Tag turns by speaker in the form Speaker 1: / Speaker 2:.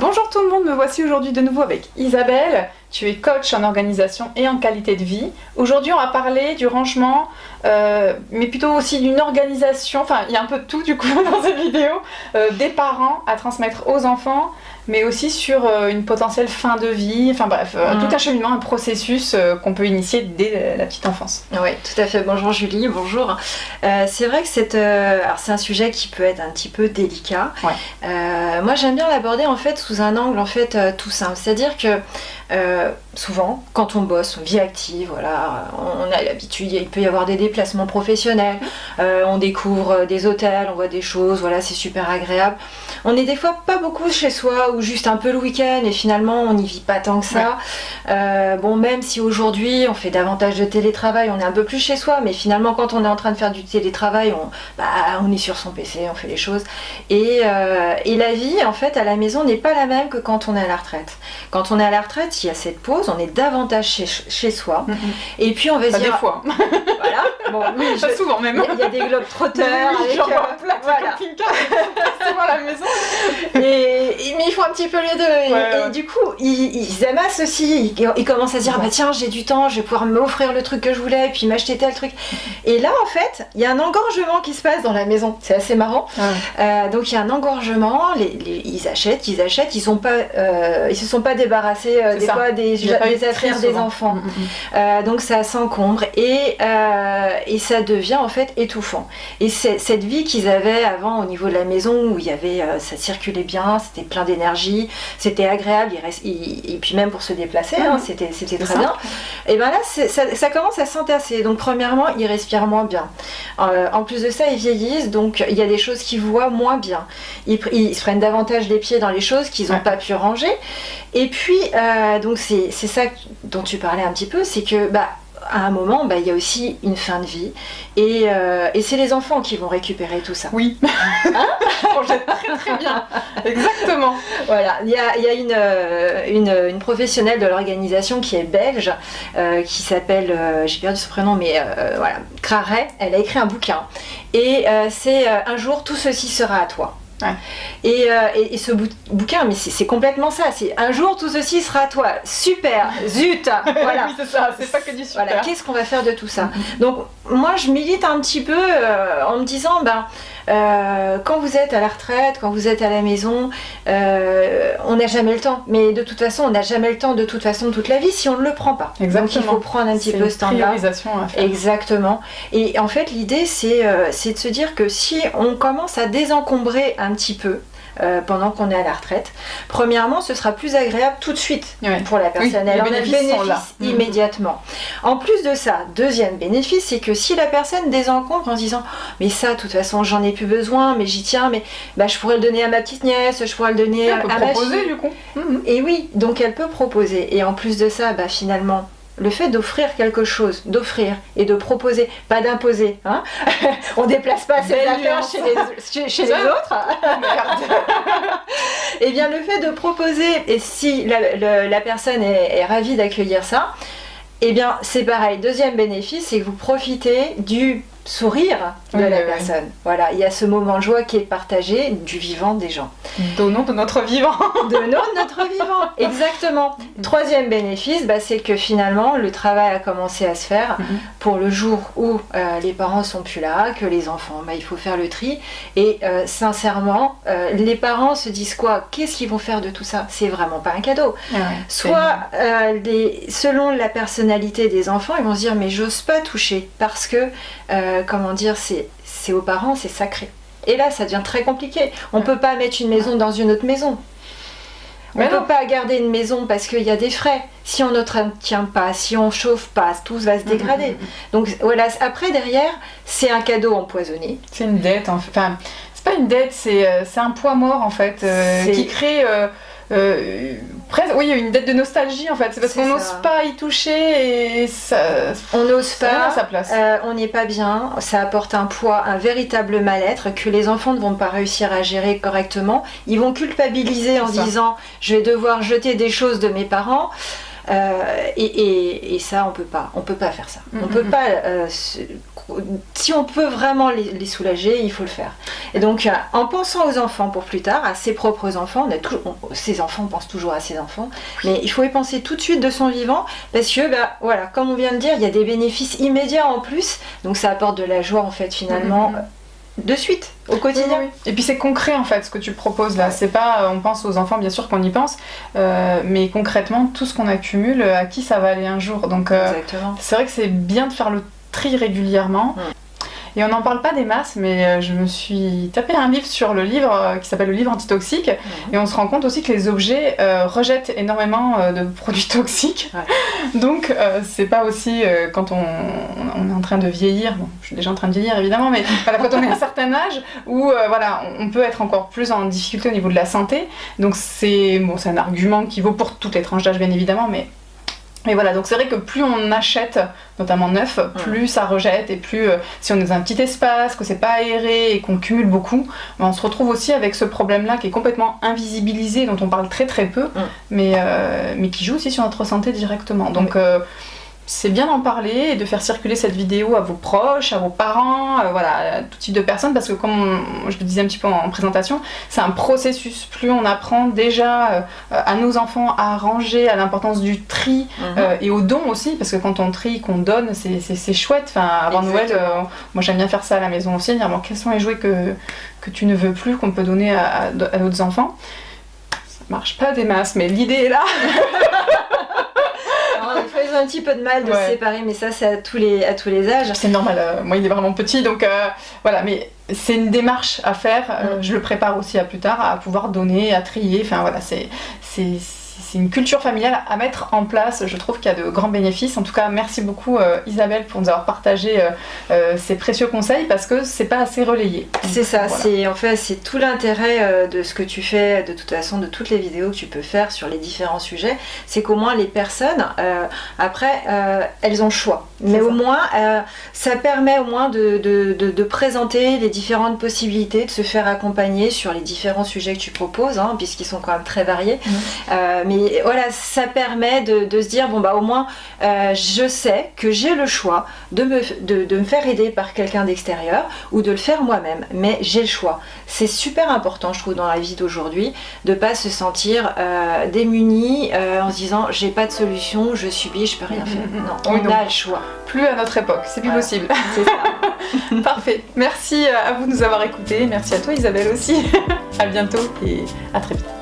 Speaker 1: Bonjour tout le monde, me voici aujourd'hui de nouveau avec Isabelle. Tu es coach en organisation et en qualité de vie. Aujourd'hui, on va parler du rangement, mais plutôt aussi d'une organisation, enfin il y a un peu de tout du coup dans cette vidéo, des parents à transmettre aux enfants, mais aussi sur une potentielle fin de vie, enfin bref, tout un cheminement, un processus qu'on peut initier dès la petite enfance.
Speaker 2: Oui, tout à fait. Bonjour Julie, bonjour. C'est vrai que alors c'est un sujet qui peut être un petit peu délicat.
Speaker 1: Ouais.
Speaker 2: Moi j'aime bien l'aborder en fait sous un angle en fait tout simple, c'est-à-dire que souvent, quand on bosse, on vie active, voilà, on a l'habitude, il peut y avoir des déplacements professionnels, on découvre des hôtels, on voit des choses, voilà, c'est super agréable. On est des fois pas beaucoup chez soi ou juste un peu le week-end et finalement on n'y vit pas tant que ça. Ouais. Bon, même si aujourd'hui on fait davantage de télétravail, on est un peu plus chez soi, mais finalement quand on est en train de faire du télétravail, on est sur son PC, on fait les choses. Et la vie en fait à la maison n'est pas la même que quand on est à la retraite. Quand on est à la retraite, il y a cette pause, on est davantage chez soi. Et puis on va se dire...
Speaker 1: Des fois.
Speaker 2: Voilà. Bon, oui,
Speaker 1: pas souvent même.
Speaker 2: Il y a des globetrotters avec...
Speaker 1: Genre voilà. C'est moi à la maison.
Speaker 2: Mais ils font un petit peu les deux. Et du coup, ils amassent aussi. Ils commencent à se dire, bah tiens, j'ai du temps, je vais pouvoir m'offrir le truc que je voulais, et puis m'acheter tel truc. Et là, en fait, il y a un engorgement qui se passe dans la maison. C'est assez marrant. Donc il y a un engorgement, ils achètent, ils se sont pas débarrassés des fois des affaires des enfants. Donc ça s'encombre et ça devient en fait étouffant. Et cette vie qu'ils avaient avant au niveau de la maison où il y avait, ça circulait bien, c'était plein d'énergie, c'était agréable, et puis même pour se déplacer, c'était très bien. Et bien là, ça commence à s'entasser. Donc premièrement, ils respirent moins bien. En plus de ça, ils vieillissent, donc il y a des choses qu'ils voient moins bien. Ils se prennent davantage les pieds dans les choses qu'ils n'ont pas pu ranger. Et puis, donc c'est ça dont tu parlais un petit peu, c'est que à un moment, il y a aussi une fin de vie et c'est les enfants qui vont récupérer tout ça.
Speaker 1: Oui, on projette très très bien, exactement.
Speaker 2: Voilà, il y a une professionnelle de l'organisation qui est belge, qui s'appelle, j'ai perdu son prénom, mais voilà, Craret, elle a écrit un bouquin et c'est Un jour tout ceci sera à toi. Ouais. Et ce bouquin, mais c'est complètement ça, c'est un jour tout ceci sera à toi, super, zut, voilà.
Speaker 1: Oui, c'est ça, c'est pas que du super.
Speaker 2: Voilà, qu'est-ce qu'on va faire de tout ça? Donc moi je milite un petit peu en me disant, quand vous êtes à la retraite, quand vous êtes à la maison, on n'a jamais le temps, mais de toute façon on n'a jamais le temps de toute façon toute la vie si on ne le prend pas.
Speaker 1: Exactement.
Speaker 2: Donc il faut prendre un petit peu ce temps-là.
Speaker 1: Priorisation à faire.
Speaker 2: Exactement. Et en fait l'idée c'est de se dire que si on commence à désencombrer un petit peu pendant qu'on est à la retraite, premièrement ce sera plus agréable tout de suite pour la personne. Elle en a bénéfice immédiatement. En plus de ça, deuxième bénéfice, c'est que si la personne désencombre en se disant mais ça de toute façon j'en ai plus besoin, mais j'y tiens, mais je pourrais le donner à ma petite nièce, je pourrais le donner à ma fille.
Speaker 1: Du coup.
Speaker 2: Et oui, donc elle peut proposer. Et en plus de ça, finalement, le fait d'offrir quelque chose, d'offrir et de proposer, pas d'imposer, hein. On déplace pas ses affaires chez les autres. Et bien le fait de proposer, et si la personne est ravie d'accueillir ça, et bien c'est pareil. Deuxième bénéfice, c'est que vous profitez du sourire de la personne. Voilà, il y a ce moment de joie qui est partagé du vivant des gens.
Speaker 1: Donnons de notre vivant.
Speaker 2: Donnons de notre vivant, exactement. Troisième bénéfice, c'est que finalement le travail a commencé à se faire pour le jour où les parents sont plus là, que les enfants, il faut faire le tri. Et sincèrement, les parents se disent quoi? Qu'est-ce qu'ils vont faire de tout ça? C'est vraiment pas un cadeau. Soit selon la personnalité des enfants, ils vont se dire mais j'ose pas toucher parce que c'est aux parents, c'est sacré. Et là, ça devient très compliqué. On peut pas mettre une maison dans une autre maison. On peut pas garder une maison parce qu'il y a des frais. Si on n'entretient pas, si on chauffe pas, tout va se dégrader. Donc voilà, après derrière, c'est un cadeau empoisonné.
Speaker 1: C'est une dette, enfin, c'est pas une dette, c'est un poids mort en fait, qui crée... presque, oui, il y a une dette de nostalgie en fait, c'est parce qu'on n'ose pas y toucher et ça,
Speaker 2: on n'ose pas,
Speaker 1: à sa place.
Speaker 2: On n'est pas bien, ça apporte un poids, un véritable mal-être que les enfants ne vont pas réussir à gérer correctement. Ils vont culpabiliser en se disant je vais devoir jeter des choses de mes parents. Et ça, on peut pas faire ça. On peut pas. Si on peut vraiment les soulager, il faut le faire. Et donc, en pensant aux enfants pour plus tard, à ses propres enfants, ses enfants, on pense toujours à ses enfants, mais il faut y penser tout de suite de son vivant, parce que, voilà, comme on vient de dire, il y a des bénéfices immédiats en plus, donc ça apporte de la joie en fait finalement. De suite, au quotidien.
Speaker 1: Oui. Et puis c'est concret en fait ce que tu proposes là. C'est pas, on pense aux enfants, bien sûr qu'on y pense, mais concrètement tout ce qu'on accumule, à qui ça va aller un jour. Donc c'est vrai que c'est bien de faire le tri régulièrement. Et on n'en parle pas des masses, mais je me suis tapé un livre sur le livre qui s'appelle le livre antitoxique, et on se rend compte aussi que les objets rejettent énormément de produits toxiques. Donc c'est pas aussi quand on est en train de vieillir, bon, je suis déjà en train de vieillir évidemment, mais voilà, quand on est à un certain âge où voilà, on peut être encore plus en difficulté au niveau de la santé. Donc c'est un argument qui vaut pour toutes les tranches d'âge bien évidemment, mais voilà, donc c'est vrai que plus on achète, notamment neuf, plus ça rejette, et plus si on est dans un petit espace, que c'est pas aéré et qu'on cumule beaucoup, on se retrouve aussi avec ce problème-là qui est complètement invisibilisé, dont on parle très très peu, mais qui joue aussi sur notre santé directement. Donc c'est bien d'en parler et de faire circuler cette vidéo à vos proches, à vos parents, voilà, à tout type de personnes, parce que comme je le disais un petit peu en présentation, c'est un processus. Plus on apprend déjà à nos enfants à ranger, à l'importance du tri et au don aussi, parce que quand on trie, qu'on donne, c'est chouette. Enfin, avant Noël, moi j'aime bien faire ça à la maison aussi, dire bon, quels sont les jouets que tu ne veux plus, qu'on peut donner à d'autres enfants. Ça marche pas des masses, mais l'idée est là.
Speaker 2: Ils ont un petit peu de mal de se séparer, mais ça c'est à tous les âges. C'est
Speaker 1: normal, moi il est vraiment petit, donc voilà, mais c'est une démarche à faire, je le prépare aussi à plus tard, à pouvoir donner, à trier, enfin voilà, c'est une culture familiale à mettre en place, je trouve qu'il y a de grands bénéfices. En tout cas, merci beaucoup Isabelle pour nous avoir partagé ces précieux conseils, parce que c'est pas assez relayé.
Speaker 2: C'est ça, voilà. C'est tout l'intérêt de ce que tu fais, de toute façon, de toutes les vidéos que tu peux faire sur les différents sujets, c'est qu'au moins les personnes, après, elles ont le choix. Mais au moins, ça permet au moins de présenter les différentes possibilités, de se faire accompagner sur les différents sujets que tu proposes, puisqu'ils sont quand même très variés. Mais voilà, ça permet de se dire, bon bah au moins je sais que j'ai le choix de me faire aider par quelqu'un d'extérieur ou de le faire moi-même, mais j'ai le choix. C'est super important, je trouve, dans la vie d'aujourd'hui, de pas se sentir démuni en se disant j'ai pas de solution, je subis, je peux rien faire. Non, on a le choix.
Speaker 1: Plus à notre époque, c'est plus possible. C'est ça. Parfait. Merci à vous de nous avoir écoutés. Merci à toi Isabelle aussi. À bientôt et à très vite.